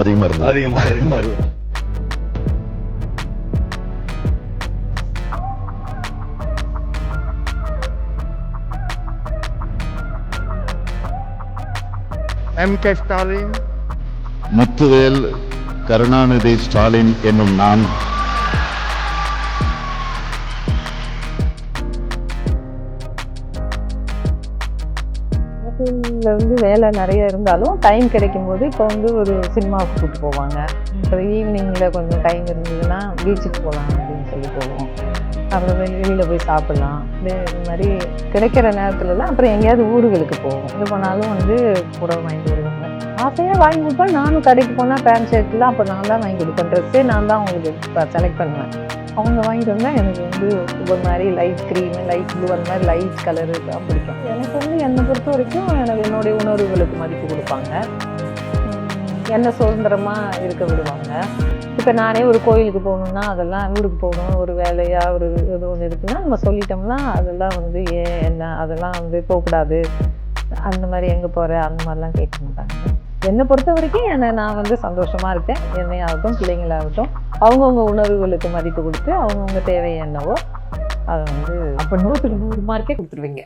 அதிகமா இருந்தது. MK ஸ்டாலின், முத்துவேல் கருணாநிதி ஸ்டாலின் என்னும் நான் வந்து வேலை நிறைய இருந்தாலும் டைம் கிடைக்கும் போது இப்போ வந்து ஒரு சினிமாவுக்கு கூப்பிட்டு போவாங்க. அப்புறம் ஈவினிங்கில் கொஞ்சம் டைம் இருந்ததுன்னா பீச்சுக்கு போகலாம் அப்படின்னு சொல்லி போவோம். அப்புறம் வெளியில் போய் சாப்பிட்லாம். இது மாதிரி கிடைக்கிற நேரத்துலலாம் அப்புறம் எங்கேயாவது ஊர்களுக்கு போவோம். இது போனாலும் வந்து புடவை வாங்கி வருவாங்க. ஆசையாக வாங்கி கொடுப்பேன். நானும் கடைக்கு போனால் பேண்ட் ஷர்ட்லாம் அப்போ நான் தான் வாங்கி கொடுப்பேன். ட்ரெஸ்ஸே நான் தான் அவங்களுக்கு செலக்ட் பண்ணுவேன். அவங்க வாங்கிட்டு வந்தால் எனக்கு வந்து ஒரு மாதிரி லைட் க்ரீமு, லைட் ப்ளூ, அந்த மாதிரி லைட் கலரு தான் பிடிக்கும். எனக்கு வந்து என்னை பொறுத்த வரைக்கும் எனக்கு என்னுடைய உணர்வுகளுக்கு மதிப்பு கொடுப்பாங்க. என்னை சுதந்திரமாக இருக்க விடுவாங்க. இப்போ நானே ஒரு கோயிலுக்கு போகணுன்னா அதெல்லாம் ஊருக்கு போகணும், ஒரு வேலையாக ஒரு இது ஒன்று இருக்குன்னா நம்ம சொல்லிட்டோம்னா அதெல்லாம் வந்து ஏன் என்ன அதெல்லாம் வந்து போகக்கூடாது, அந்த மாதிரி எங்கே போகிற அந்த மாதிரிலாம் கேட்க மாட்டாங்க. என்னை பொறுத்த வரைக்கும் நான் வந்து சந்தோஷமாக இருக்கேன். என்னையாகட்டும் பிள்ளைங்களாகட்டும் அவங்கவுங்க உணர்வுகளுக்கு மதிப்பு கொடுத்து அவங்கவுங்க தேவை என்னவோ அதை வந்து அப்போ 100க்கு 100 மார்க்கே கொடுத்துருவீங்க.